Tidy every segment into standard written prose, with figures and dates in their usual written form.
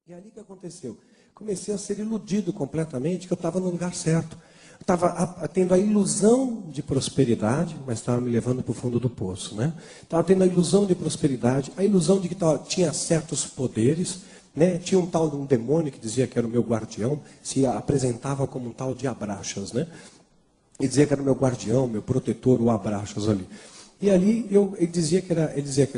E ali que aconteceu? Comecei a ser iludido completamente que eu estava no lugar certo. Estava tendo a ilusão de prosperidade, mas estava me levando para o fundo do poço, né? Estava tendo a ilusão de prosperidade, a ilusão de que tinha certos poderes, né? Tinha um demônio que dizia que era o meu guardião, se apresentava como um tal de Abraxas, né? E dizia que era o meu guardião, meu protetor, o Abraxas ali. E ali ele dizia que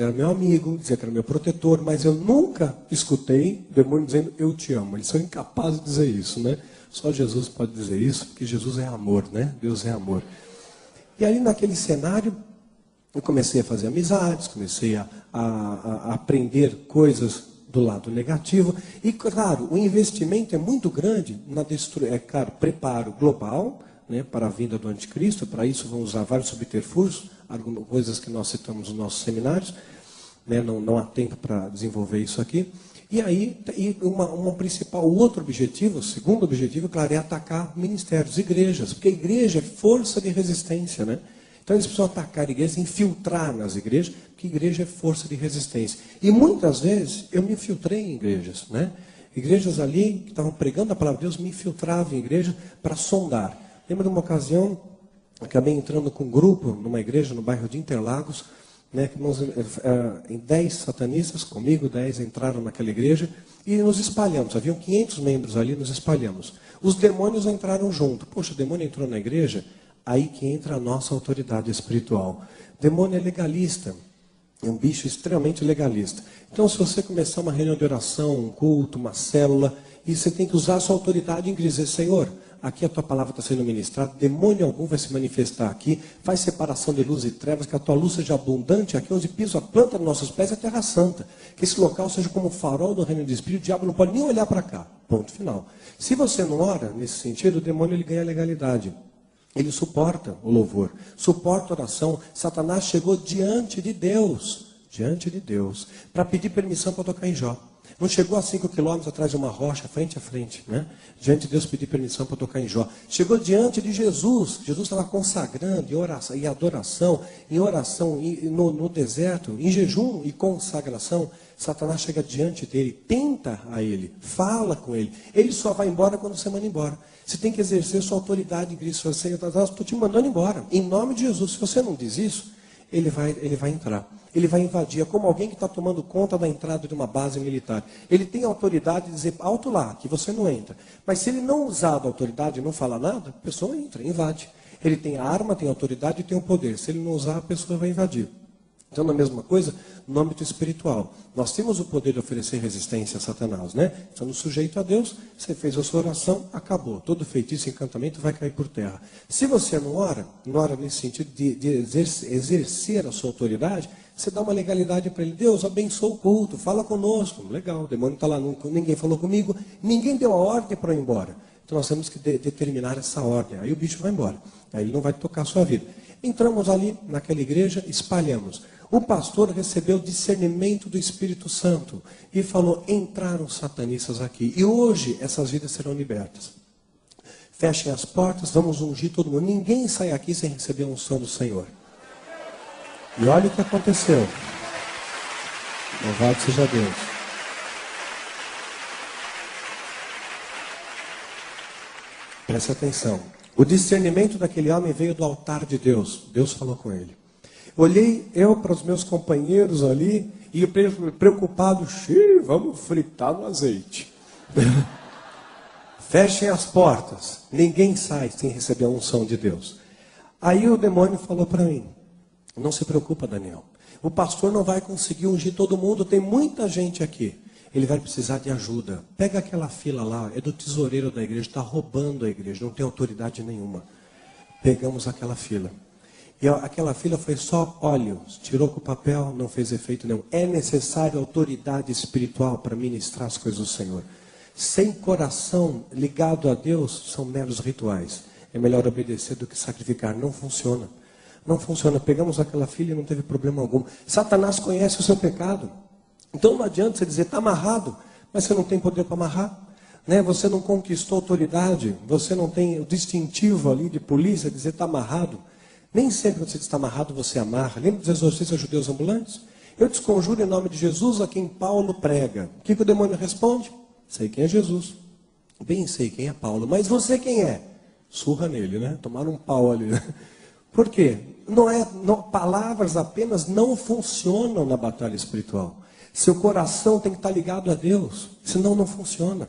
era meu amigo, dizia que era meu protetor, mas eu nunca escutei o demônio dizendo eu te amo. Eles são incapazes de dizer isso, né? Só Jesus pode dizer isso, porque Jesus é amor, né? Deus é amor. E ali naquele cenário, eu comecei a fazer amizades, comecei a aprender coisas do lado negativo. E claro, o investimento é muito grande na preparo global, né, para a vinda do anticristo. Para isso vão usar vários subterfúgios, coisas que nós citamos nos nossos seminários, né, não há tempo para desenvolver isso aqui. E aí, o outro objetivo, o segundo objetivo, claro, é atacar ministérios, igrejas, porque a igreja é força de resistência, né? Então eles precisam atacar igrejas, infiltrar nas igrejas, porque igreja é força de resistência. E muitas vezes eu me infiltrei em igrejas, né? Igrejas ali que estavam pregando a palavra de Deus, me infiltravam em igreja para sondar. Lembro de uma ocasião, acabei entrando com um grupo numa igreja no bairro de Interlagos, né, que em 10 satanistas, comigo 10 entraram naquela igreja e nos espalhamos. Haviam 500 membros ali, nos espalhamos. Os demônios entraram junto. Poxa, o demônio entrou na igreja, aí que entra a nossa autoridade espiritual. O demônio é legalista, é um bicho extremamente legalista. Então, se você começar uma reunião de oração, um culto, uma célula, e você tem que usar a sua autoridade em dizer, Senhor, aqui a tua palavra está sendo ministrada, demônio algum vai se manifestar aqui, faz separação de luz e trevas, que a tua luz seja abundante, aqui onde piso a planta dos nossos pés é a terra santa, que esse local seja como o farol do reino do Espírito, o diabo não pode nem olhar para cá, ponto final. Se você não ora nesse sentido, o demônio ele ganha legalidade, ele suporta o louvor, suporta a oração. Satanás chegou diante de Deus, para pedir permissão para tocar em Jó. Não chegou a 5 quilômetros atrás de uma rocha, frente a frente, né? Diante de Deus pedir permissão para tocar em Jó. Chegou diante de Jesus. Jesus estava consagrando em oração, em adoração, no deserto, em jejum e consagração. Satanás chega diante dele, tenta a ele, fala com ele. Ele só vai embora quando você manda embora. Você tem que exercer sua autoridade em Cristo. Senhor, estou te mandando embora. Em nome de Jesus. Se você não diz isso, ele vai entrar. Ele vai invadir. É como alguém que está tomando conta da entrada de uma base militar. Ele tem autoridade de dizer, alto lá, que você não entra. Mas se ele não usar da autoridade e não falar nada, a pessoa entra, invade. Ele tem a arma, tem a autoridade e tem o poder. Se ele não usar, a pessoa vai invadir. Então, na mesma coisa, no âmbito espiritual. Nós temos o poder de oferecer resistência a Satanás, né? Estamos sujeitos a Deus, você fez a sua oração, acabou. Todo feitiço e encantamento vai cair por terra. Se você não ora nesse sentido de exercer a sua autoridade, você dá uma legalidade para ele. Deus, abençoa o culto, fala conosco. Legal, o demônio está lá, ninguém falou comigo, ninguém deu a ordem para eu ir embora. Então nós temos que determinar essa ordem. Aí o bicho vai embora. Aí ele não vai tocar a sua vida. Entramos ali naquela igreja, espalhamos. O pastor recebeu discernimento do Espírito Santo e falou, entraram satanistas aqui. E hoje essas vidas serão libertas. Fechem as portas, vamos ungir todo mundo. Ninguém sai aqui sem receber a unção do Senhor. E olha o que aconteceu. Louvado seja Deus. Preste atenção. O discernimento daquele homem veio do altar de Deus. Deus falou com ele. Olhei para os meus companheiros ali e preocupado, vamos fritar no azeite. Fechem as portas. Ninguém sai sem receber a unção de Deus. Aí o demônio falou para mim, não se preocupa, Daniel. O pastor não vai conseguir ungir todo mundo, tem muita gente aqui. Ele vai precisar de ajuda. Pega aquela fila lá, é do tesoureiro da igreja, está roubando a igreja, não tem autoridade nenhuma. Pegamos aquela fila. E aquela fila foi só óleo, tirou com o papel, não fez efeito nenhum. É necessário autoridade espiritual para ministrar as coisas do Senhor. Sem coração ligado a Deus, são meros rituais. É melhor obedecer do que sacrificar. Não funciona. Não funciona. Pegamos aquela fila e não teve problema algum. Satanás conhece o seu pecado. Então não adianta você dizer, está amarrado, mas você não tem poder para amarrar. Né? Você não conquistou autoridade, você não tem o distintivo ali de polícia, dizer está amarrado. Nem sempre quando você está amarrado, você amarra. Lembra dos exorcistas judeus ambulantes? Eu desconjuro em nome de Jesus a quem Paulo prega. O que o demônio responde? Sei quem é Jesus. Bem sei quem é Paulo. Mas você quem é? Surra nele, né? Tomaram um pau ali. Por quê? Palavras apenas não funcionam na batalha espiritual. Seu coração tem que estar ligado a Deus, senão não funciona.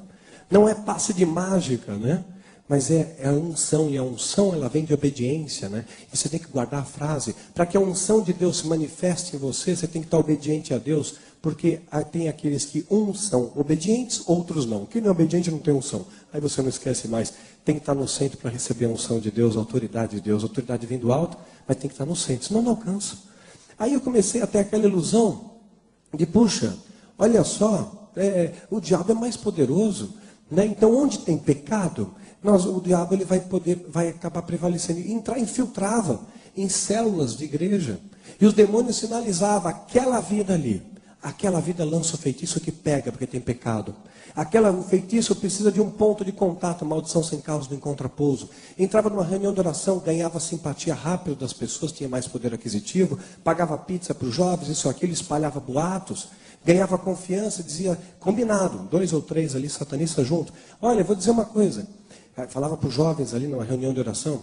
Não é passe de mágica, né? Mas é a unção, e a unção ela vem de obediência, né? E você tem que guardar a frase. Para que a unção de Deus se manifeste em você, você tem que estar obediente a Deus, porque tem aqueles que uns são obedientes, outros não. Quem não é obediente não tem unção. Aí você não esquece mais. Tem que estar no centro para receber a unção de Deus, a autoridade de Deus. A autoridade vem do alto, mas tem que estar no centro, senão não alcança. Aí eu comecei a ter aquela ilusão de, puxa, olha só, o diabo é mais poderoso, né? Então onde tem pecado, o diabo ele vai acabar prevalecendo. Infiltrava em células de igreja. E os demônios sinalizavam aquela vida ali. Aquela vida lança o feitiço que pega porque tem pecado. O feitiço precisa de um ponto de contato, maldição sem causa não encontra pouso. Entrava numa reunião de oração, ganhava simpatia rápido das pessoas, tinha mais poder aquisitivo, pagava pizza para os jovens, isso aquilo, espalhava boatos, ganhava confiança, dizia, combinado, 2 ou 3 ali, satanistas junto. Olha, vou dizer uma coisa. Falava para os jovens ali numa reunião de oração.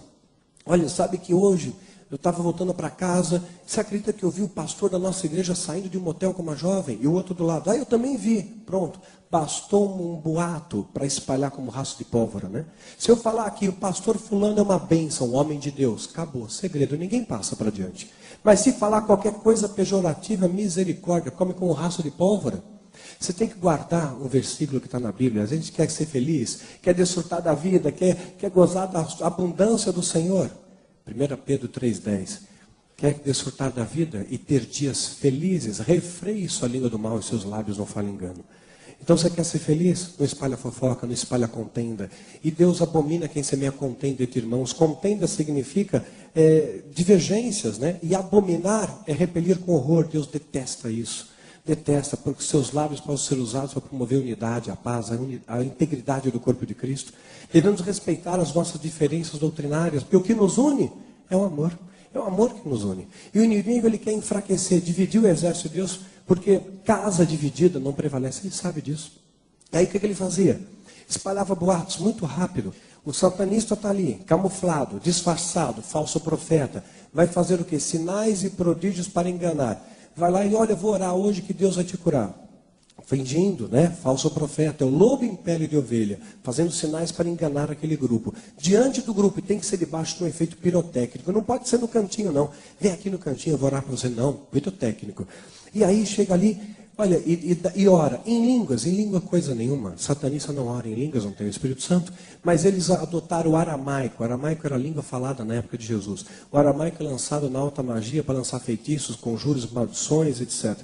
Olha, sabe que hoje eu estava voltando para casa, você acredita que eu vi o pastor da nossa igreja saindo de um motel com uma jovem, e o outro do lado? Eu também vi. Pronto. Bastou um boato para espalhar como rastro de pólvora, né? Se eu falar aqui, o pastor fulano é uma bênção, um homem de Deus, acabou, segredo, ninguém passa para diante. Mas se falar qualquer coisa pejorativa, misericórdia, come com um rastro de pólvora. Você tem que guardar um versículo que está na Bíblia. A gente quer ser feliz, quer desfrutar da vida, quer gozar da abundância do Senhor. 1 Pedro 3,10. Quer desfrutar da vida e ter dias felizes, refreie sua língua do mal e seus lábios não falem engano. Então você quer ser feliz? Não espalha fofoca, não espalha contenda. E Deus abomina quem semeia contenda entre irmãos. Contenda significa divergências, né? E abominar é repelir com horror. Deus detesta isso. Detesta, porque seus lábios podem ser usados para promover a unidade, a paz, a integridade do corpo de Cristo. Devemos respeitar as nossas diferenças doutrinárias, porque o que nos une é o amor. É o amor que nos une. E o inimigo ele quer enfraquecer, dividir o exército de Deus, porque casa dividida não prevalece. Ele sabe disso. Aí o que ele fazia? Espalhava boatos muito rápido. O satanista está ali, camuflado, disfarçado, falso profeta. Vai fazer o quê? Sinais e prodígios para enganar. Vai lá e olha, vou orar hoje que Deus vai te curar. Fingindo, né? Falso profeta, é o lobo em pele de ovelha, fazendo sinais para enganar aquele grupo. Diante do grupo, e tem que ser debaixo de um efeito pirotécnico. Não pode ser no cantinho, não. Vem aqui no cantinho, eu vou orar para você. Não, pirotécnico. E aí chega ali, olha, e ora em língua coisa nenhuma. Satanista não ora em línguas, não tem o Espírito Santo. Mas eles adotaram o aramaico. O aramaico era a língua falada na época de Jesus. O aramaico é lançado na alta magia para lançar feitiços, conjuros, maldições, etc.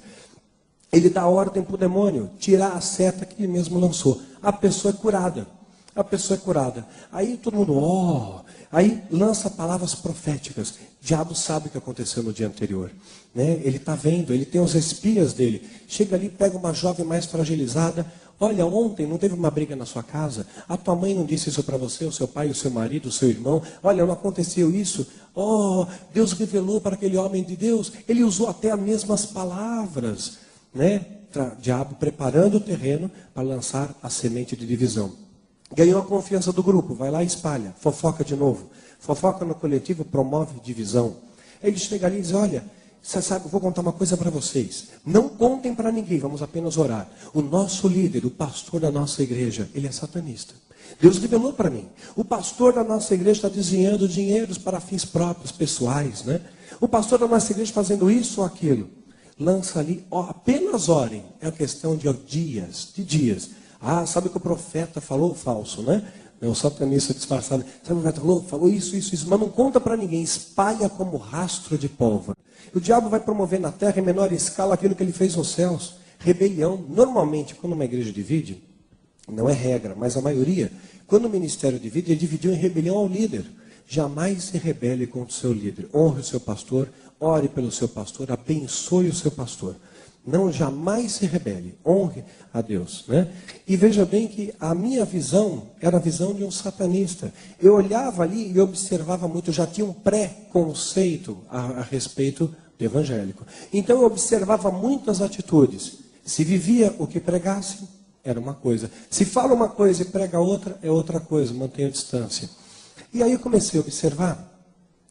Ele dá ordem para o demônio tirar a seta que ele mesmo lançou. A pessoa é curada. A pessoa é curada. Aí todo mundo, aí lança palavras proféticas. O diabo sabe o que aconteceu no dia anterior. Né? Ele está vendo, ele tem os espias dele. Chega ali, pega uma jovem mais fragilizada. Olha, ontem não teve uma briga na sua casa? A tua mãe não disse isso para você, o seu pai, o seu marido, o seu irmão? Olha, não aconteceu isso? Deus revelou para aquele homem de Deus. Ele usou até as mesmas palavras. Né? Diabo preparando o terreno para lançar a semente de divisão. Ganhou a confiança do grupo, vai lá e espalha, fofoca de novo. Fofoca no coletivo promove divisão. Aí ele chega ali e diz, olha, você sabe, eu vou contar uma coisa para vocês. Não contem para ninguém, vamos apenas orar. O nosso líder, o pastor da nossa igreja, ele é satanista. Deus revelou para mim. O pastor da nossa igreja está desviando dinheiros para fins próprios, pessoais. Né? O pastor da nossa igreja fazendo isso ou aquilo. Lança ali, apenas orem. É uma questão de dias. Sabe o que o profeta falou? Falso, né? O satanista disfarçado. Sabe o que o profeta falou? Isso. Mas não conta para ninguém. Espalha como rastro de pólvora. O diabo vai promover na terra em menor escala aquilo que ele fez nos céus. Rebelião. Normalmente, quando uma igreja divide, não é regra, mas a maioria, quando o ministério divide, ele dividiu em rebelião ao líder. Jamais se rebele contra o seu líder. Honre o seu pastor. Ore pelo seu pastor, abençoe o seu pastor. Não jamais se rebele, honre a Deus. Né? E veja bem que a minha visão era a visão de um satanista. Eu olhava ali e observava muito, já tinha um pré-conceito a respeito do evangélico. Então eu observava muitas atitudes. Se vivia o que pregasse, era uma coisa. Se fala uma coisa e prega outra, é outra coisa, mantenha a distância. E aí eu comecei a observar,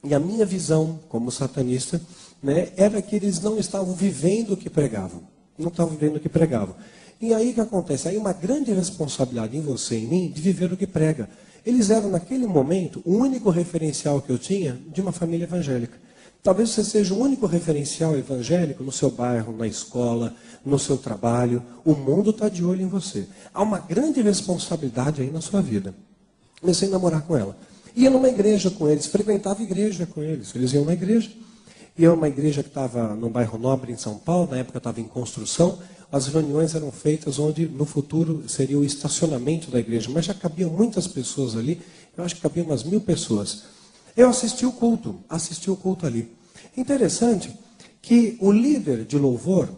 e a minha visão como satanista, né, era que eles não estavam vivendo o que pregavam. Não estavam vivendo o que pregavam. E aí o que acontece? Aí uma grande responsabilidade em você e em mim de viver o que prega. Eles eram, naquele momento, o único referencial que eu tinha de uma família evangélica. Talvez você seja o único referencial evangélico no seu bairro, na escola, no seu trabalho. O mundo está de olho em você. Há uma grande responsabilidade aí na sua vida. Comecei a namorar com ela. Ia numa igreja com eles, frequentava igreja com eles. Eles iam na igreja. Ia uma igreja que estava num bairro nobre em São Paulo, na época estava em construção. As reuniões eram feitas onde no futuro seria o estacionamento da igreja. Mas já cabiam muitas pessoas ali. Eu acho que cabiam umas 1000 pessoas. Eu assisti o culto ali. Interessante que o líder de louvor,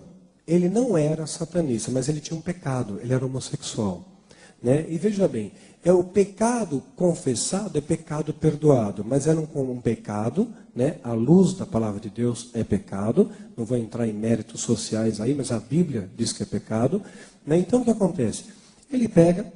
ele não era satanista, mas ele tinha um pecado, ele era homossexual. Né? E veja bem, o pecado confessado é pecado perdoado, mas era um pecado, né? À luz da palavra de Deus é pecado, não vou entrar em méritos sociais aí, mas a Bíblia diz que é pecado. Né? Então o que acontece? Ele pega...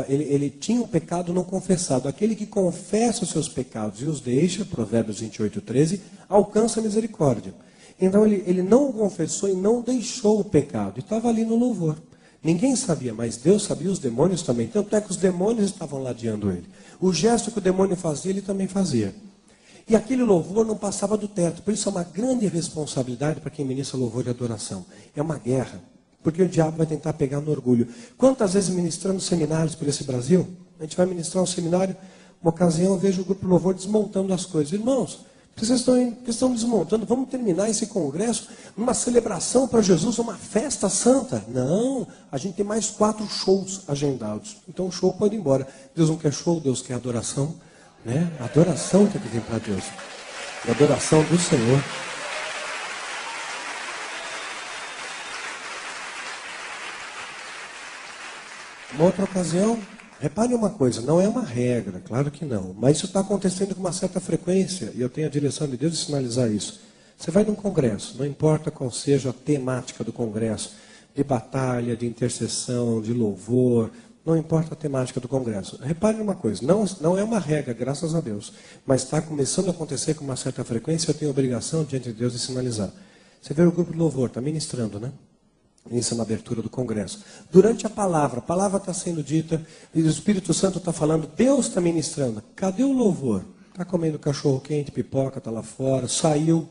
Ele tinha um pecado não confessado. Aquele que confessa os seus pecados e os deixa, Provérbios 28:13, alcança a misericórdia. Então ele não confessou e não deixou o pecado. E estava ali no louvor. Ninguém sabia, mas Deus sabia, os demônios também. Tanto é que os demônios estavam ladeando ele. O gesto que o demônio fazia, ele também fazia. E aquele louvor não passava do teto. Por isso é uma grande responsabilidade para quem ministra louvor e adoração. É uma guerra. Porque o diabo vai tentar pegar no orgulho. Quantas vezes ministrando seminários por esse Brasil, a gente vai ministrar um seminário, uma ocasião eu vejo o grupo louvor desmontando as coisas. Irmãos, vocês estão desmontando, vamos terminar esse congresso numa celebração para Jesus, uma festa santa. Não, a gente tem mais 4 shows agendados. Então o show pode ir embora. Deus não quer show, Deus quer adoração. Né? A adoração tem que vir para Deus. A adoração do Senhor. Uma outra ocasião, repare uma coisa, não é uma regra, claro que não, mas isso está acontecendo com uma certa frequência, e eu tenho a direção de Deus de sinalizar isso. Você vai num congresso, não importa qual seja a temática do congresso, de batalha, de intercessão, de louvor, não importa a temática do congresso. Repare uma coisa, não é uma regra, graças a Deus, mas está começando a acontecer com uma certa frequência, eu tenho a obrigação diante de Deus de sinalizar. Você vê o grupo de louvor, está ministrando, né? Isso na abertura do congresso. Durante a palavra está sendo dita, e o Espírito Santo está falando, Deus está ministrando. Cadê o louvor? Está comendo cachorro quente, pipoca, está lá fora, saiu.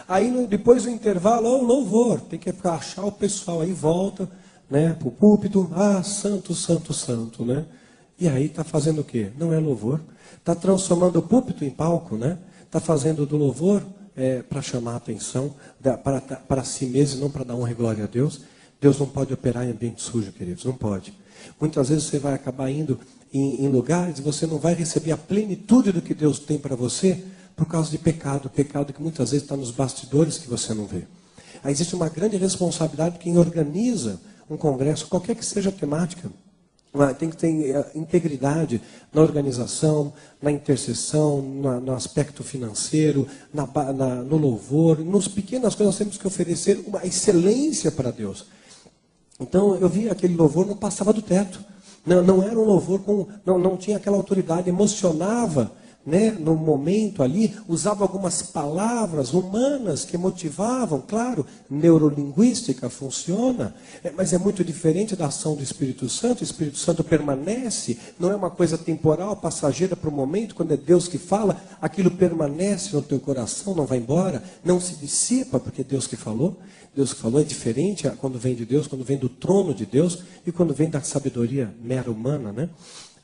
Aí depois do intervalo, o louvor, tem que achar o pessoal, aí volta, né, para o púlpito, santo, santo, santo, né? E aí está fazendo o quê? Não é louvor. Está transformando o púlpito em palco, né? Está fazendo do louvor para chamar a atenção, para si mesmo, não para dar honra e glória a Deus. Deus não pode operar em ambiente sujo, queridos, não pode. Muitas vezes você vai acabar indo em lugares e você não vai receber a plenitude do que Deus tem para você por causa de pecado. Pecado que muitas vezes está nos bastidores que você não vê. Aí existe uma grande responsabilidade de quem organiza um congresso, qualquer que seja a temática. Tem que ter integridade na organização, na intercessão, no aspecto financeiro, no louvor. Nas pequenas coisas nós temos que oferecer uma excelência para Deus. Então eu vi aquele louvor, não passava do teto. Não era um louvor não tinha aquela autoridade, emocionava, né, no momento ali, usava algumas palavras humanas que motivavam, claro, neurolinguística funciona, mas é muito diferente da ação do Espírito Santo. O Espírito Santo permanece, não é uma coisa temporal, passageira para o momento, quando é Deus que fala, aquilo permanece no teu coração, não vai embora, não se dissipa, porque é Deus que falou. Deus que falou é diferente quando vem de Deus, quando vem do trono de Deus e quando vem da sabedoria mera humana, né?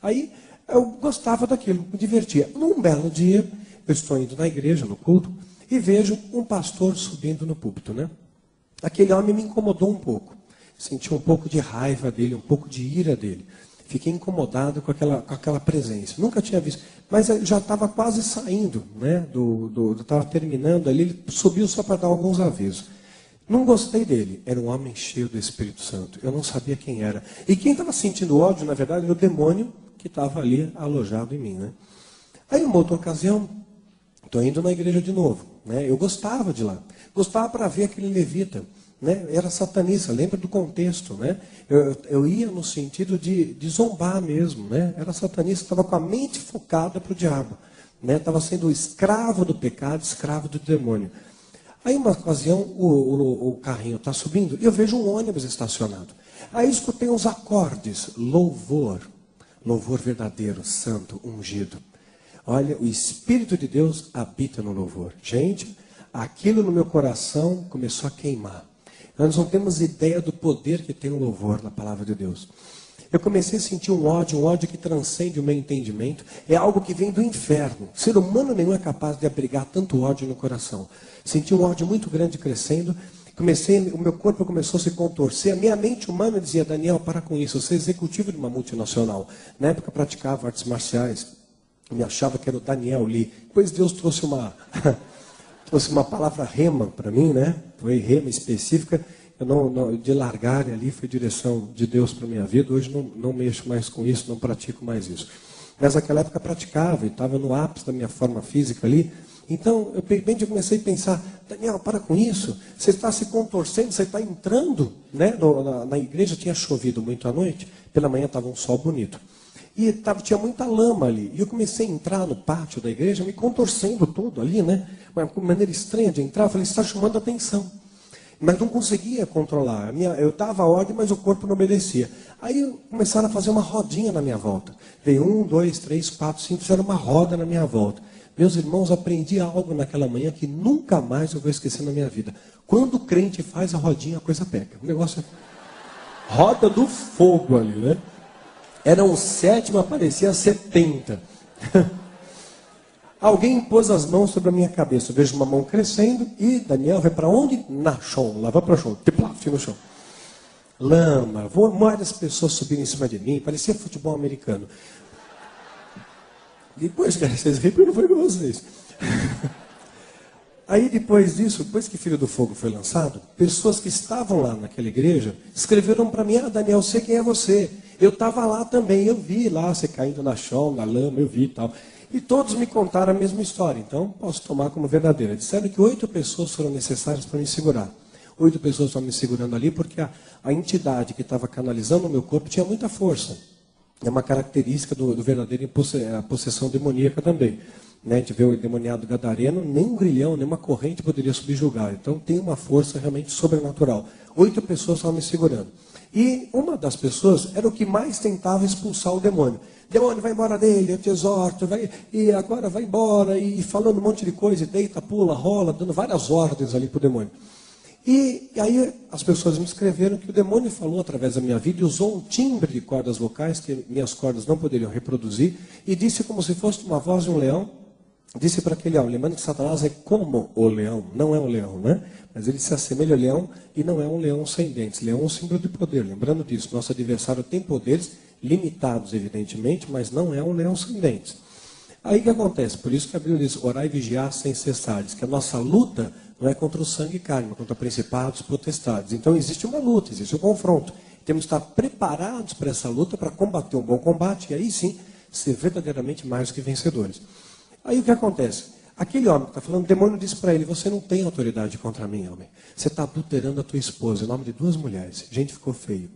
Aí eu gostava daquilo, me divertia. Num belo dia, eu estou indo na igreja, no culto, e vejo um pastor subindo no púlpito, né? Aquele homem me incomodou um pouco. Senti um pouco de raiva dele, um pouco de ira dele. Fiquei incomodado com aquela presença. Nunca tinha visto. Mas já estava quase saindo, né? Estava terminando ali, ele subiu só para dar alguns avisos. Não gostei dele. Era um homem cheio do Espírito Santo. Eu não sabia quem era. E quem estava sentindo ódio, na verdade, era o demônio que estava ali alojado em mim, né? Aí, uma outra ocasião, estou indo na igreja de novo, né? Eu gostava de lá. Gostava para ver aquele levita, né? Era satanista, lembra do contexto, né? Eu ia no sentido de zombar mesmo, né? Era satanista, estava com a mente focada para o diabo, né? Estava sendo escravo do pecado, escravo do demônio. Aí, uma ocasião, o carrinho está subindo e eu vejo um ônibus estacionado. Aí escutei uns acordes, louvor verdadeiro, santo, ungido. Olha, o Espírito de Deus habita no louvor. Gente, aquilo no meu coração começou a queimar. Nós não temos ideia do poder que tem o louvor na palavra de Deus. Eu comecei a sentir um ódio que transcende o meu entendimento. É algo que vem do inferno. Ser humano nenhum é capaz de abrigar tanto ódio no coração. Senti um ódio muito grande crescendo. O meu corpo começou a se contorcer. A minha mente humana dizia: Daniel, para com isso. Você é executivo de uma multinacional. Na época eu praticava artes marciais. Eu me achava que era o Daniel Lee. Depois Deus trouxe uma palavra rema para mim, né? Foi rema específica. Eu de largar ali foi direção de Deus para a minha vida. Hoje não mexo mais com isso, não pratico mais isso. Mas naquela época praticava e estava no ápice da minha forma física ali. Então, eu comecei a pensar: Daniel, para com isso. Você está se contorcendo, você está entrando, né? Na igreja tinha chovido muito à noite, pela manhã estava um sol bonito. E tinha muita lama ali. E eu comecei a entrar no pátio da igreja, me contorcendo todo ali, né? Uma maneira estranha de entrar. Eu falei: está chamando a atenção. Mas não conseguia controlar. Eu dava a ordem, mas o corpo não obedecia. Aí começaram a fazer uma rodinha na minha volta. Veio 1, 2, 3, 4, 5, fizeram uma roda na minha volta. Meus irmãos, aprendi algo naquela manhã que nunca mais eu vou esquecer na minha vida. Quando o crente faz a rodinha, a coisa pega. O negócio é roda do fogo ali, né? Era um 7, mas parecia 70. Alguém pôs as mãos sobre a minha cabeça. Eu vejo uma mão crescendo e Daniel vai para onde? Na chão, lá vai para o chão. Tiplaf no chão. Lama, várias pessoas subiram em cima de mim, parecia futebol americano. Depois, cara, vocês riem porque não foi com vocês. Aí depois disso, depois que Filho do Fogo foi lançado, pessoas que estavam lá naquela igreja escreveram para mim: Daniel, sei quem é você. Eu estava lá também, eu vi lá você caindo na chão, na lama, eu vi e tal. E todos me contaram a mesma história, então posso tomar como verdadeira. Disseram que 8 pessoas foram necessárias para me segurar. 8 pessoas estavam me segurando ali porque a entidade que estava canalizando o meu corpo tinha muita força. É uma característica do verdadeiro a possessão demoníaca também. Né? A gente vê o endemoniado gadareno, nem um grilhão, nem uma corrente poderia subjugar. Então tem uma força realmente sobrenatural. 8 pessoas estavam me segurando. E uma das pessoas era o que mais tentava expulsar o demônio. Demônio, vai embora dele, eu te exorto, e agora vai embora, e falando um monte de coisa, deita, pula, rola, dando várias ordens ali para o demônio. E aí as pessoas me escreveram que o demônio falou através da minha vida e usou um timbre de cordas vocais que minhas cordas não poderiam reproduzir, e disse como se fosse uma voz de um leão, disse para aquele leão, lembrando que Satanás é como o leão, não é um leão, né? Mas ele se assemelha ao leão e não é um leão sem dentes. Leão é um símbolo de poder, lembrando disso. Nosso adversário tem poderes limitados, evidentemente, mas não é um leão sem dentes. Aí o que acontece? Por isso que a Bíblia diz: orai e vigiar sem cessar. Diz que a nossa luta não é contra o sangue e carne, mas contra principados e potestades. Então existe uma luta, existe um confronto. Temos que estar preparados para essa luta, para combater um bom combate, e aí sim, ser verdadeiramente mais do que vencedores. Aí o que acontece? Aquele homem que está falando, o demônio disse para ele: você não tem autoridade contra mim, homem. Você está adulterando a tua esposa, em nome de 2 mulheres. Gente, ficou feio.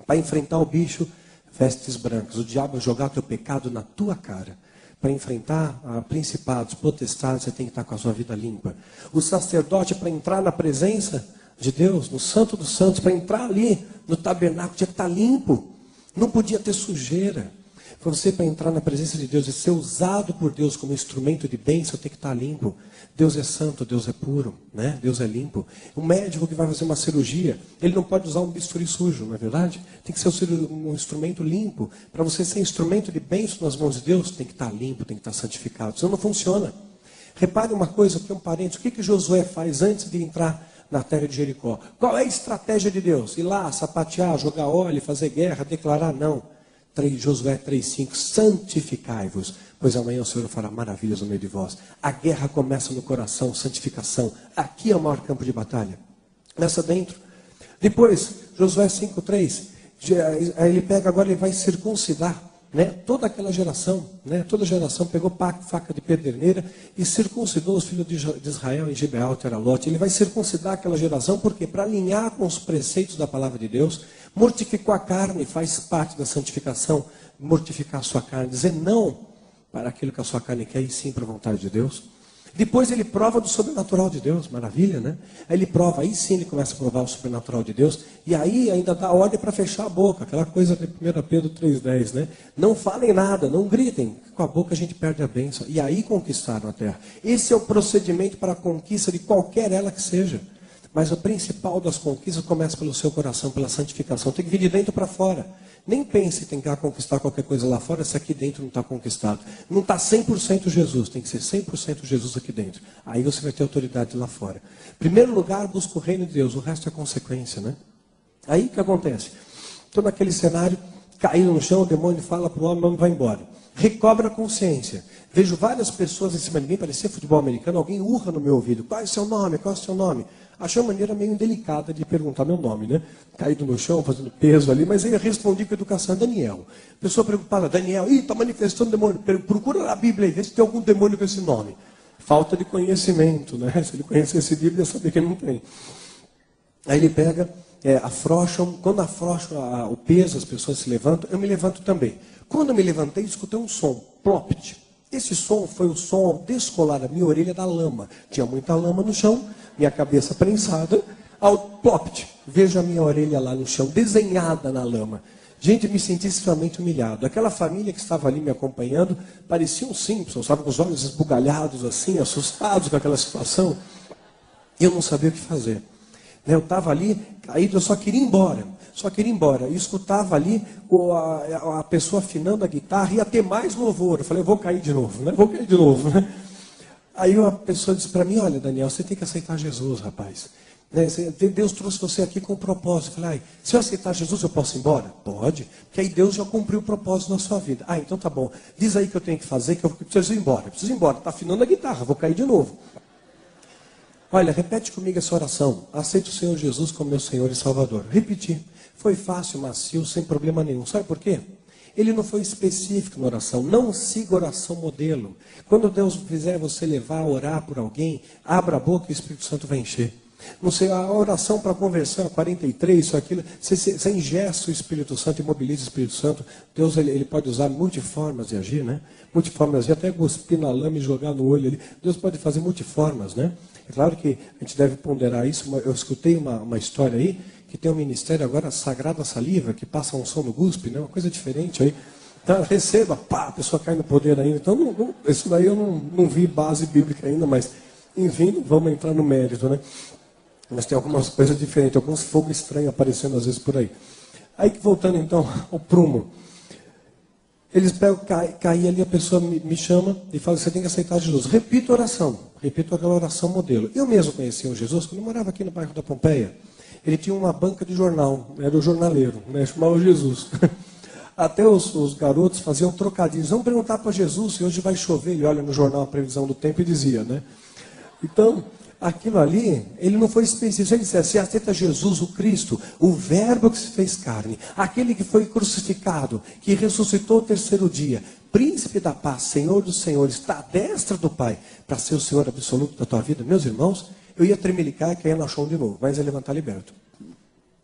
Para enfrentar o bicho, vestes brancas. O diabo vai jogar teu pecado na tua cara. Para enfrentar principados, potestades, você tem que estar com a sua vida limpa. O sacerdote, para entrar na presença de Deus, no Santo dos Santos, para entrar ali no tabernáculo, tinha que estar limpo. Não podia ter sujeira. Para você, para entrar na presença de Deus e ser usado por Deus como instrumento de bênção, tem que estar limpo. Deus é santo, Deus é puro, né? Deus é limpo. O médico que vai fazer uma cirurgia, ele não pode usar um bisturi sujo, não é verdade? Tem que ser um instrumento limpo. Para você ser instrumento de bênção nas mãos de Deus, tem que estar limpo, tem que estar santificado. Senão não funciona. Repare uma coisa, aqui um parênteses. O que Josué faz antes de entrar na terra de Jericó? Qual é a estratégia de Deus? Ir lá, sapatear, jogar óleo, fazer guerra, declarar? Não. Josué 3,5, santificai-vos, pois amanhã o Senhor fará maravilhas no meio de vós. A guerra começa no coração, santificação. Aqui é o maior campo de batalha. Começa dentro. Depois, Josué 5,3, ele pega agora e vai circuncidar né? Toda aquela geração, né? Toda geração pegou faca de pederneira e circuncidou os filhos de Israel em Gibeal, Teralote. Ele vai circuncidar aquela geração, porque para alinhar com os preceitos da palavra de Deus, mortificou a carne, faz parte da santificação, mortificar a sua carne, dizer não para aquilo que a sua carne quer e sim para a vontade de Deus. Depois ele prova do sobrenatural de Deus, maravilha, né? Aí ele prova, aí sim ele começa a provar o sobrenatural de Deus, e aí ainda dá ordem para fechar a boca, aquela coisa de 1 Pedro 3,10, né? Não falem nada, não gritem, com a boca a gente perde a bênção. E aí conquistaram a terra. Esse é o procedimento para a conquista de qualquer ela que seja. Mas o principal das conquistas começa pelo seu coração, pela santificação. Tem que vir de dentro para fora. Nem pense em tentar conquistar qualquer coisa lá fora se aqui dentro não está conquistado. Não está 100% Jesus, tem que ser 100% Jesus aqui dentro. Aí você vai ter autoridade lá fora. Em primeiro lugar, busca o reino de Deus, o resto é consequência, né? Aí o que acontece? Estou naquele cenário, caído no chão, o demônio fala para o homem, o homem vai embora. Recobra a consciência. Vejo várias pessoas em cima de mim, parecia futebol americano, alguém urra no meu ouvido. Qual é o seu nome? Qual é o seu nome? Achei uma maneira meio indelicada de perguntar meu nome, né? Caído no chão, fazendo peso ali, mas aí eu respondi com educação, Daniel. Pessoa preocupada, Daniel, está manifestando demônio. Procura na Bíblia aí, vê se tem algum demônio com esse nome. Falta de conhecimento, né? Se ele conhecesse a Bíblia, ia saber que ele não tem. Aí ele pega, afrouxam, quando afrouxa o peso, as pessoas se levantam, eu me levanto também. Quando eu me levantei, escutei um som, plopt. Esse som foi o som ao descolar a minha orelha da lama. Tinha muita lama no chão, minha cabeça prensada, ao plopt. Vejo a minha orelha lá no chão, desenhada na lama. Gente, me senti extremamente humilhado. Aquela família que estava ali me acompanhando, parecia um Simpson, estava com os olhos esbugalhados assim, assustados com aquela situação. Eu não sabia o que fazer. Eu estava ali, caído, eu só queria ir embora. Só queria ir embora. E escutava ali a pessoa afinando a guitarra, ia ter mais louvor. Eu falei, eu vou cair de novo, né? Vou cair de novo, né? Aí a pessoa disse para mim, olha, Daniel, você tem que aceitar Jesus, rapaz. Deus trouxe você aqui com um propósito. Eu falei, se eu aceitar Jesus, eu posso ir embora? Pode, porque aí Deus já cumpriu o propósito na sua vida. Ah, então tá bom. Diz aí o que eu tenho que fazer, que eu preciso ir embora. Preciso ir embora. Está afinando a guitarra, vou cair de novo. Olha, repete comigo essa oração. Aceito o Senhor Jesus como meu Senhor e Salvador. Repeti. Foi fácil, macio, sem problema nenhum. Sabe por quê? Ele não foi específico na oração. Não siga oração modelo. Quando Deus fizer você levar a orar por alguém, abra a boca e o Espírito Santo vai encher. Não sei, a oração para conversão, 43, isso, aquilo, você ingesta o Espírito Santo e mobiliza o Espírito Santo. Deus ele pode usar multiformas de agir, né? Multiformas de agir, até cuspir na lama e jogar no olho ali. Deus pode fazer multiformas, né? É claro que a gente deve ponderar isso. Eu escutei uma história aí, que tem um ministério agora, Sagrada Saliva, que passa um som no guspe, né? Uma coisa diferente aí. Então, receba, pá, a pessoa cai no poder ainda. Então, isso daí eu não vi base bíblica ainda, mas, enfim, vamos entrar no mérito, né? Mas tem algumas coisas diferentes, alguns fogos estranhos aparecendo às vezes por aí. Aí, voltando então ao prumo. Eles pegam, caem ali, a pessoa me chama e fala, você tem que aceitar Jesus. Repito a oração, repito aquela oração modelo. Eu mesmo conheci o Jesus quando eu morava aqui no bairro da Pompeia. Ele tinha uma banca de jornal, era o jornaleiro, né, chamava Jesus. Até os garotos faziam trocadilhos. Vamos perguntar para Jesus se hoje vai chover. Ele olha no jornal a previsão do tempo e dizia, né? Então, aquilo ali, ele não foi específico. Ele disse, você aceita Jesus, o Cristo, o verbo que se fez carne, aquele que foi crucificado, que ressuscitou o terceiro dia, príncipe da paz, Senhor dos senhores, está à destra do Pai, para ser o Senhor absoluto da tua vida. Meus irmãos, eu ia tremelicar e cair no chão de novo, mas ia levantar liberto.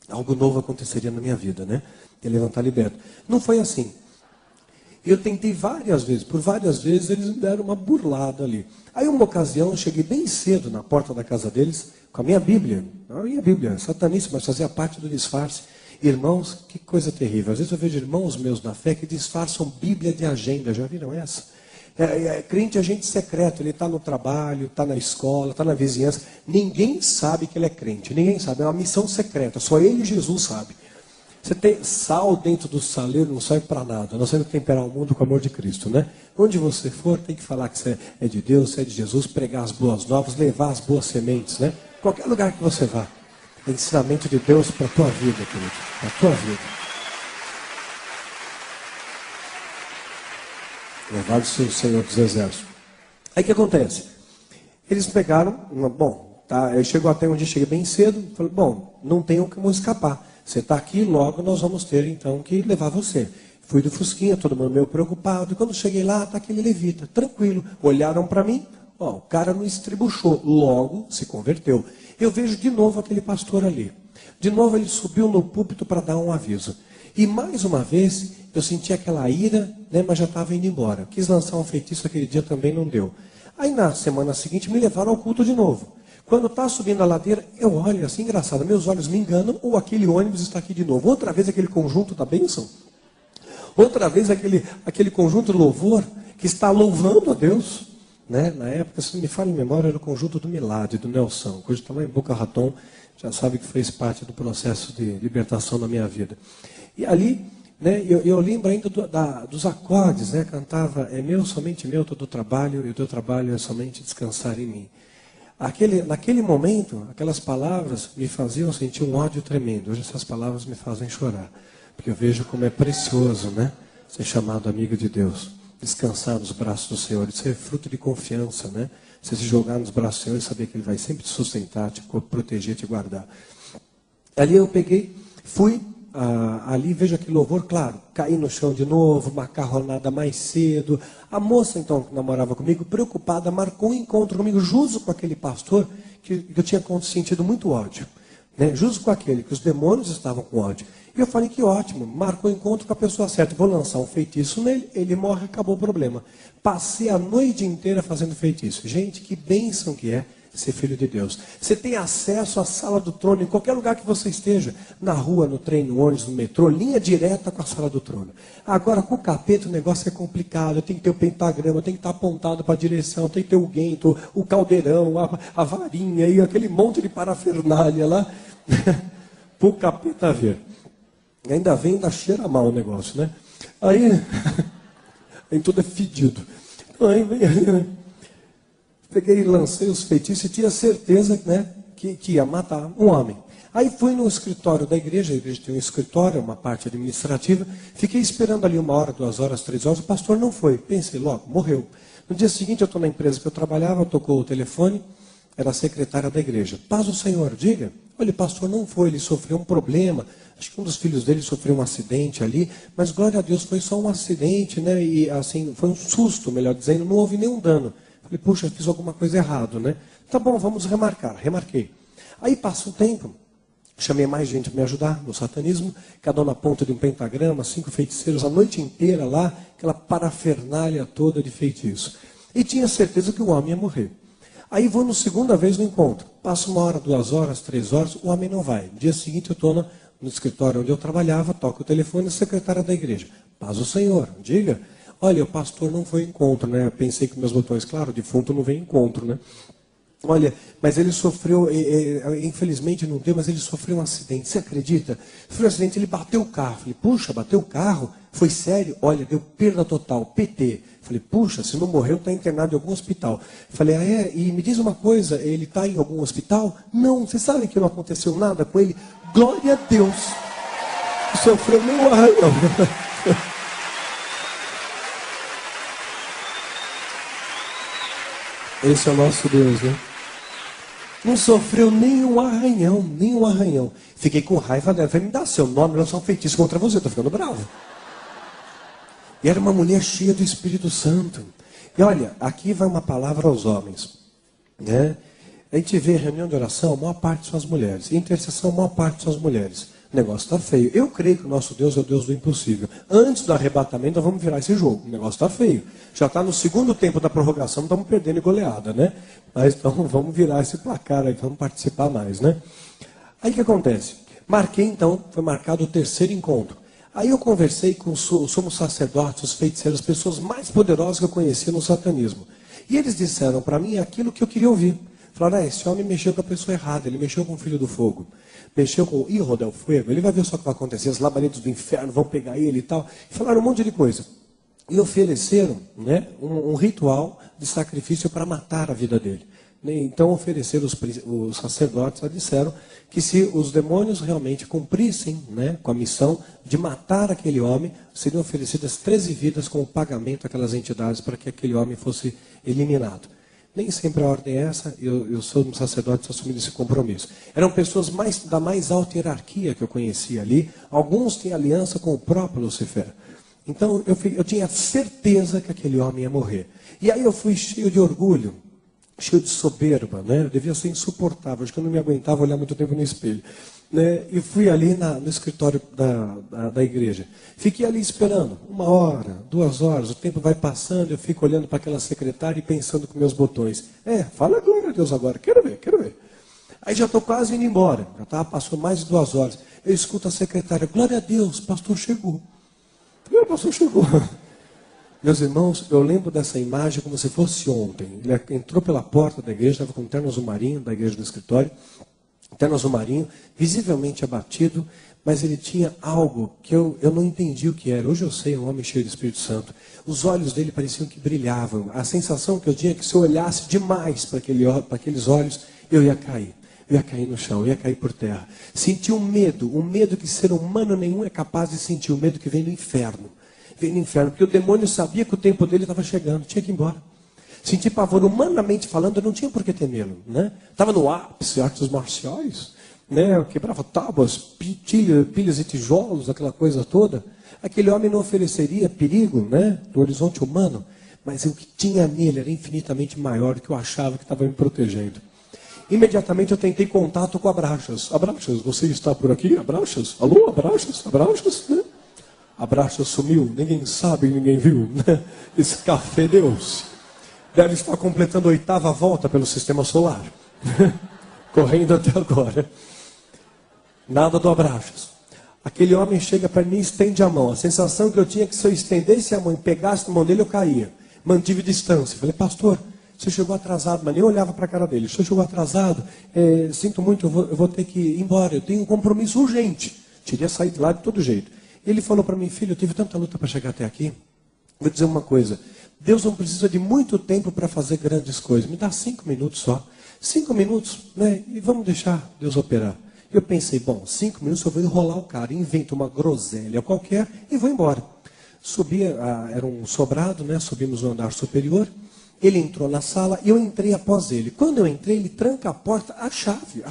Algo novo aconteceria na minha vida, né? Ia levantar liberto. Não foi assim. Eu tentei várias vezes, por várias vezes eles me deram uma burlada ali. Aí uma ocasião eu cheguei bem cedo na porta da casa deles, com a minha Bíblia, satanista, mas fazia parte do disfarce. Irmãos, que coisa terrível. Às vezes eu vejo irmãos meus na fé que disfarçam Bíblia de agenda, já viram essa? Crente é agente secreto, ele está no trabalho, está na escola, está na vizinhança. Ninguém sabe que ele é crente, ninguém sabe, é uma missão secreta, só ele e Jesus sabe. Você tem sal dentro do saleiro, não serve para nada, não serve temperar o mundo com o amor de Cristo, né? Onde você for, tem que falar que você é de Deus, você é de Jesus, pregar as boas novas, levar as boas sementes, né? Qualquer lugar que você vá, é ensinamento de Deus para a tua vida, querido, para a tua vida. Louvado seja o Senhor dos Exércitos. Aí o que acontece? Eles pegaram, bom, tá, eu chego até onde cheguei bem cedo, falei, bom, não tem como escapar. Você está aqui, logo nós vamos ter então que levar você. Fui do Fusquinha, todo mundo meio preocupado. E quando cheguei lá, está aquele levita, tranquilo. Olharam para mim, ó, o cara não estribuchou, logo se converteu. Eu vejo de novo aquele pastor ali. De novo ele subiu no púlpito para dar um aviso. E mais uma vez, eu senti aquela ira, né, mas já estava indo embora. Quis lançar um feitiço aquele dia, também não deu. Aí na semana seguinte me levaram ao culto de novo. Quando está subindo a ladeira, eu olho assim, engraçado, meus olhos me enganam, ou aquele ônibus está aqui de novo. Outra vez aquele conjunto da bênção. Outra vez aquele conjunto louvor que está louvando a Deus. Né? Na época, se não me falha em memória, era o conjunto do Milad, do Nelson. Hoje está lá em Boca Raton, já sabe que fez parte do processo de libertação da minha vida. E ali, né, eu lembro ainda dos acordes, né? Cantava, é meu, somente meu, todo o trabalho, e o teu trabalho é somente descansar em mim. Naquele momento, aquelas palavras me faziam sentir um ódio tremendo. Hoje essas palavras me fazem chorar. Porque eu vejo como é precioso, né? Ser chamado amigo de Deus. Descansar nos braços do Senhor. Isso é fruto de confiança, né? Você se jogar nos braços do Senhor e saber que Ele vai sempre te sustentar, te proteger, te guardar. Ali eu peguei, fui, ali vejo aquele louvor, claro, caí no chão de novo, macarronada mais cedo. A moça, então, que namorava comigo, preocupada, marcou um encontro comigo, justo com aquele pastor, que eu tinha sentido muito ódio. Né? Justo com aquele, que os demônios estavam com ódio. E eu falei, que ótimo, marcou o encontro com a pessoa certa, vou lançar um feitiço nele, ele morre, acabou o problema. Passei a noite inteira fazendo feitiço. Gente, que bênção que é ser filho de Deus. Você tem acesso à sala do trono em qualquer lugar que você esteja, na rua, no trem, no ônibus, no metrô, linha direta com a sala do trono. Agora, com o capeta, o negócio é complicado, tem que ter o pentagrama, tem que estar apontado para a direção, tem que ter o guento, o caldeirão, a varinha e aquele monte de parafernália lá, para o capeta ver. Ainda vem, ainda cheira mal o negócio, né? Aí tudo é fedido. Aí vem ali, né? Peguei e lancei os feitiços e tinha certeza, né, que ia matar um homem. Aí fui no escritório da igreja, a igreja tem um escritório, uma parte administrativa, fiquei esperando ali 1 hora, 2 horas, 3 horas, o pastor não foi. Pensei, logo, morreu. No dia seguinte eu estou na empresa que eu trabalhava, tocou o telefone, era a secretária da igreja. Paz o Senhor, diga. Olha, o pastor não foi, ele sofreu um problema, acho que um dos filhos dele sofreu um acidente ali, mas glória a Deus, foi só um acidente, né, e assim, foi um susto, melhor dizendo, não houve nenhum dano. Falei, puxa, fiz alguma coisa errada, né? Tá bom, vamos remarcar. Remarquei. Aí passa um tempo, chamei mais gente para me ajudar no satanismo, cada um na ponta de um pentagrama, 5 feiticeiros, a noite inteira lá, aquela parafernália toda de feitiço. E tinha certeza que o homem ia morrer. Aí vou na segunda vez no encontro. Passa 1 hora, 2 horas, 3 horas, o homem não vai. No dia seguinte eu estou no escritório onde eu trabalhava, toco o telefone, a secretária da igreja. Paz o Senhor, diga. Olha, o pastor não foi encontro, né? Eu pensei que meus botões, claro, defunto não vem encontro, né? Olha, mas ele sofreu, infelizmente não deu, mas ele sofreu um acidente. Você acredita? Sofreu um acidente, ele bateu o carro. Falei, puxa, bateu o carro? Foi sério? Olha, deu perda total, PT. Falei, puxa, se não morreu, está internado em algum hospital. Falei, e me diz uma coisa, ele está em algum hospital? Não, você sabe que não aconteceu nada com ele? Glória a Deus. Não sofreu nem um arranhão. Esse é o nosso Deus, né? Não sofreu nenhum arranhão, nenhum arranhão. Fiquei com raiva dela. Falei, me dá seu nome, lançar um feitiço contra você. Estou ficando bravo. E era uma mulher cheia do Espírito Santo. E olha, aqui vai uma palavra aos homens. Né? A gente vê reunião de oração, a maior parte são as mulheres. Intercessão, a maior parte são as mulheres. O negócio está feio. Eu creio que o nosso Deus é o Deus do impossível. Antes do arrebatamento, nós vamos virar esse jogo. O negócio está feio. Já está no segundo tempo da prorrogação, estamos perdendo e goleada, né? Mas então vamos virar esse placar aí, vamos participar mais, né? Aí o que acontece? Marquei então, foi marcado o 3º encontro. Aí eu conversei com os somos sacerdotes, os feiticeiros, as pessoas mais poderosas que eu conhecia no satanismo. E eles disseram para mim aquilo que eu queria ouvir. Falaram, esse homem mexeu com a pessoa errada, ele mexeu com o filho do fogo. Mexeu com o Hijo del Fuego, ele vai ver só o que vai acontecer, os labaredos do inferno vão pegar ele e tal. E falaram um monte de coisa. E ofereceram, né, um ritual de sacrifício para matar a vida dele. Então ofereceram os sacerdotes, disseram que se os demônios realmente cumprissem, né, com a missão de matar aquele homem, seriam oferecidas 13 vidas como pagamento àquelas entidades para que aquele homem fosse eliminado. Nem sempre a ordem é essa, eu sou um sacerdote assumindo esse compromisso. Eram pessoas da mais alta hierarquia que eu conhecia ali, alguns têm aliança com o próprio Lucifer. Então eu tinha certeza que aquele homem ia morrer. E aí eu fui cheio de orgulho, cheio de soberba, né? Eu devia ser insuportável, acho que eu não me aguentava olhar muito tempo no espelho. Né? E fui ali no escritório da igreja. Fiquei ali esperando, 1 hora, 2 horas, o tempo vai passando, eu fico olhando para aquela secretária e pensando com meus botões. Fala glória a Deus agora, quero ver. Aí já estou quase indo embora, já estava passando mais de 2 horas. Eu escuto a secretária, glória a Deus, o pastor chegou. O pastor chegou. Meus irmãos, eu lembro dessa imagem como se fosse ontem. Ele entrou pela porta da igreja, estava com um terno azul marinho, da igreja do escritório, terno azul marinho, visivelmente abatido, mas ele tinha algo que eu não entendi o que era. Hoje eu sei, um homem cheio de Espírito Santo. Os olhos dele pareciam que brilhavam. A sensação que eu tinha é que se eu olhasse demais para aqueles olhos, eu ia cair. Eu ia cair no chão, eu ia cair por terra. Senti um medo que ser humano nenhum é capaz de sentir, o medo que vem do inferno. Vem do inferno, porque o demônio sabia que o tempo dele estava chegando, tinha que ir embora. Senti pavor, humanamente falando, eu não tinha por que temê-lo. Né? Estava no ápice, artes marciais, né? Eu quebrava tábuas, pilhas e tijolos, aquela coisa toda. Aquele homem não ofereceria perigo, né? No horizonte humano, mas o que tinha nele era infinitamente maior do que eu achava que estava me protegendo. Imediatamente eu tentei contato com a Abraxas. Abraxas, você está por aqui? Abraxas? Alô, Abraxas? Abraxas? Né? Abraxas sumiu, ninguém sabe, ninguém viu. Né? Escafedeu-se. Deve estar completando a 8ª volta pelo sistema solar. Correndo até agora. Nada do Abraxas. Aquele homem chega para mim e estende a mão. A sensação que eu tinha é que se eu estendesse a mão e pegasse na mão dele, eu caía. Mantive distância. Falei, pastor, você chegou atrasado, mas nem olhava para a cara dele. Você chegou atrasado, sinto muito, eu vou ter que ir embora, eu tenho um compromisso urgente. Teria saído de lá de todo jeito. Ele falou para mim, filho, eu tive tanta luta para chegar até aqui. Vou dizer uma coisa, Deus não precisa de muito tempo para fazer grandes coisas. Me dá 5 minutos só. 5 minutos, né? E vamos deixar Deus operar. Eu pensei, bom, 5 minutos eu vou enrolar o cara, invento uma groselha qualquer e vou embora. Subi, era um sobrado, né? Subimos no andar superior. Ele entrou na sala e eu entrei após ele. Quando eu entrei, ele tranca a porta, a chave.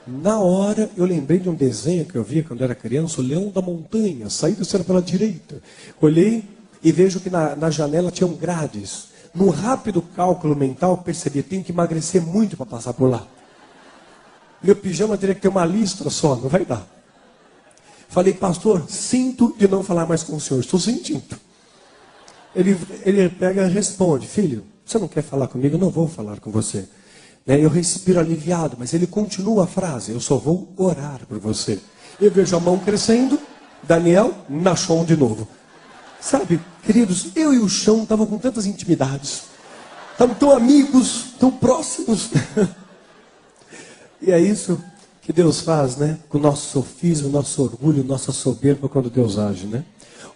Na hora, eu lembrei de um desenho que eu via quando era criança, o Leão da Montanha, saída era pela direita. Olhei e vejo que na janela tinham grades. Num rápido cálculo mental, percebi, tenho que emagrecer muito para passar por lá. Meu pijama teria que ter uma listra só, não vai dar. Falei, pastor, sinto de não falar mais com o senhor, estou sentindo. Ele pega e responde, filho, você não quer falar comigo? Eu não vou falar com você. Eu respiro aliviado, mas ele continua a frase, eu só vou orar por você. Eu vejo a mão crescendo, Daniel, na chão de novo. Sabe, queridos, eu e o chão estavam com tantas intimidades. Estavam tão amigos, tão próximos. E é isso que Deus faz, né? Com o nosso sofismo, o nosso orgulho, nossa soberba quando Deus age, né?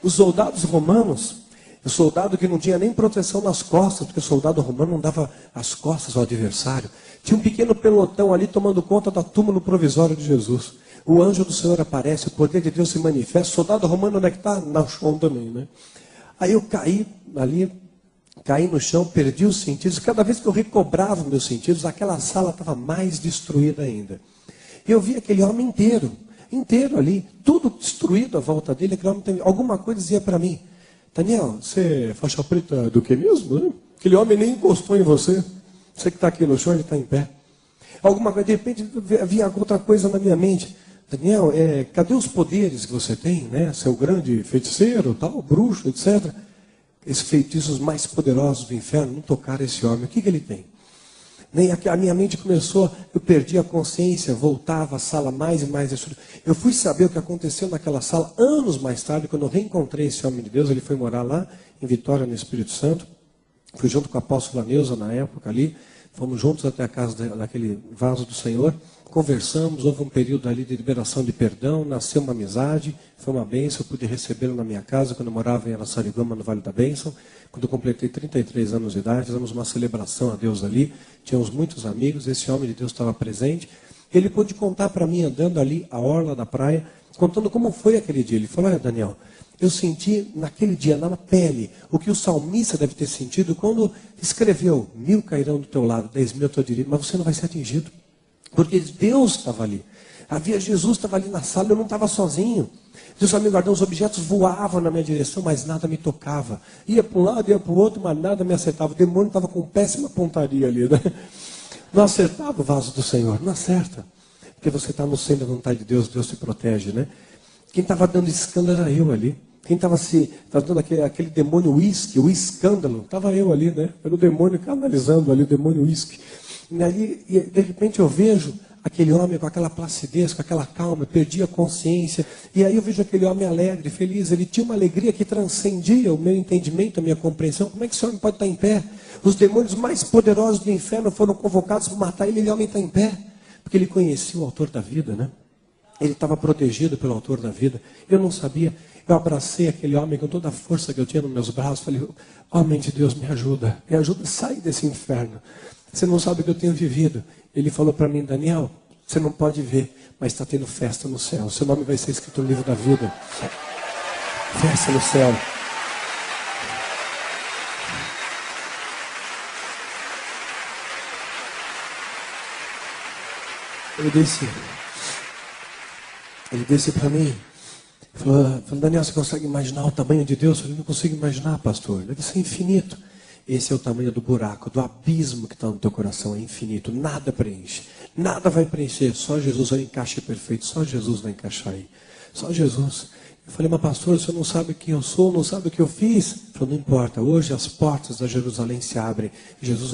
Os soldados romanos, o soldado que não tinha nem proteção nas costas, porque o soldado romano não dava as costas ao adversário. Tinha um pequeno pelotão ali tomando conta da túmulo provisório de Jesus. O anjo do Senhor aparece, o poder de Deus se manifesta. O soldado romano onde é que está? Na chão também, né? Aí eu caí ali, caí no chão, perdi os sentidos. Cada vez que eu recobrava meus sentidos, aquela sala estava mais destruída ainda. Eu vi aquele homem inteiro ali, tudo destruído à volta dele. Aquele homem, alguma coisa dizia para mim, Daniel, você é faixa preta do que mesmo? Né? Aquele homem nem encostou em você. Você que está aqui no chão, ele está em pé. Alguma coisa, de repente, havia outra coisa na minha mente. Daniel, cadê os poderes que você tem? Né? Seu grande feiticeiro, tal, bruxo, etc. Esses feitiços mais poderosos do inferno não tocaram esse homem. O que ele tem? A minha mente começou, eu perdi a consciência, voltava à sala mais e mais destruída. Eu fui saber o que aconteceu naquela sala anos mais tarde, quando eu reencontrei esse homem de Deus. Ele foi morar lá, em Vitória, no Espírito Santo. Fui junto com a apóstola Neuza na época ali. Fomos juntos até a casa daquele vaso do Senhor. Conversamos, houve um período ali de liberação de perdão, nasceu uma amizade, foi uma bênção. Eu pude recebê-lo na minha casa quando eu morava em Araçariguama, no Vale da Bênção. Quando eu completei 33 anos de idade, fizemos uma celebração a Deus ali. Tínhamos muitos amigos, esse homem de Deus estava presente. Ele pôde contar para mim, andando ali, a orla da praia, contando como foi aquele dia. Ele falou, olha Daniel, eu senti naquele dia, na pele, o que o salmista deve ter sentido quando escreveu, 1000 cairão do teu lado, 10.000 à tua direita, mas você não vai ser atingido. Porque Deus estava ali. Jesus estava ali na sala, eu não estava sozinho. Deus vai me guardando, os objetos voavam na minha direção, mas nada me tocava. Ia para um lado, ia para o outro, mas nada me acertava. O demônio estava com péssima pontaria ali, né? Não acertava o vaso do Senhor, não acerta. Porque você está no centro da vontade de Deus, Deus te protege, né? Quem estava dando escândalo era eu ali. Quem estava dando aquele demônio uísque, o escândalo, estava eu ali, né? Era o demônio canalizando ali, o demônio uísque. E ali, de repente eu vejo aquele homem com aquela placidez, com aquela calma, perdi a consciência. E aí eu vejo aquele homem alegre, feliz. Ele tinha uma alegria que transcendia o meu entendimento, a minha compreensão. Como é que esse homem pode estar em pé? Os demônios mais poderosos do inferno foram convocados para matar ele, e ele homem está em pé. Porque ele conhecia o autor da vida, né? Ele estava protegido pelo autor da vida. Eu não sabia. Eu abracei aquele homem com toda a força que eu tinha nos meus braços. Falei, homem de Deus, me ajuda a sair desse inferno. Você não sabe o que eu tenho vivido. Ele falou para mim, Daniel, você não pode ver, mas está tendo festa no céu. Seu nome vai ser escrito no livro da vida. Festa no céu. Ele disse para mim, falou, Daniel, você consegue imaginar o tamanho de Deus? Eu falei, não consigo imaginar, pastor. Ele disse, é infinito. Esse é o tamanho do buraco, do abismo que está no teu coração, é infinito. Nada preenche, nada vai preencher. Só Jesus vai encaixar perfeito, só Jesus vai encaixar aí. Só Jesus. Eu falei, mas pastor, você não sabe quem eu sou, não sabe o que eu fiz? Ele falou, não importa, hoje as portas da Jerusalém se abrem. Jesus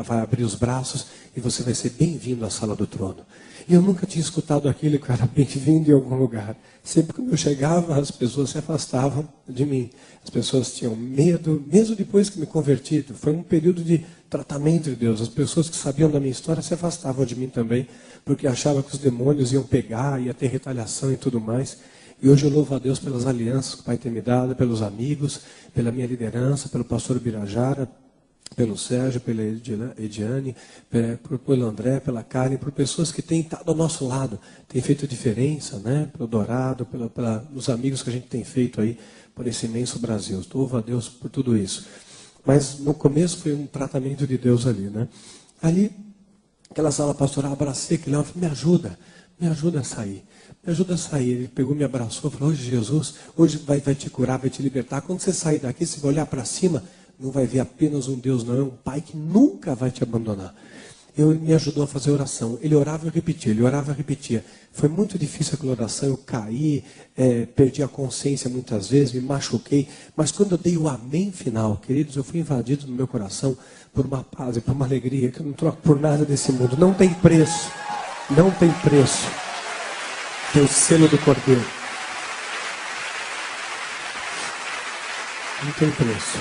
vai abrir os braços e você vai ser bem-vindo à sala do trono. E eu nunca tinha escutado aquilo, que era bem-vindo em algum lugar. Sempre que eu chegava, as pessoas se afastavam de mim. As pessoas tinham medo, mesmo depois que me converti. Foi um período de tratamento de Deus. As pessoas que sabiam da minha história se afastavam de mim também, porque achavam que os demônios iam pegar, ia ter retaliação e tudo mais. E hoje eu louvo a Deus pelas alianças que o Pai tem me dado, pelos amigos, pela minha liderança, pelo pastor Birajara, pelo Sérgio, pela Ediane, pelo André, pela Karen, por pessoas que têm estado ao nosso lado, têm feito diferença, né? Pelo Dourado, pelos amigos que a gente tem feito aí por esse imenso Brasil. Louvo a Deus por tudo isso. Mas no começo foi um tratamento de Deus ali, né? Ali, aquela sala pastoral, abracei aquele homem, falei, me ajuda a sair. Me ajuda a sair. Ele pegou, me abraçou, falou, hoje Jesus, hoje vai te curar, vai te libertar. Quando você sair daqui, você vai olhar para cima, não vai ver apenas um Deus, não. É um Pai que nunca vai te abandonar. Ele me ajudou a fazer oração. Ele orava e eu repetia, ele orava e repetia. Foi muito difícil aquela oração, eu caí, perdi a consciência muitas vezes, me machuquei. Mas quando eu dei o amém final, queridos, eu fui invadido no meu coração por uma paz e por uma alegria que eu não troco por nada desse mundo. Não tem preço. Não tem preço. Tem o selo do Cordeiro. Não tem preço.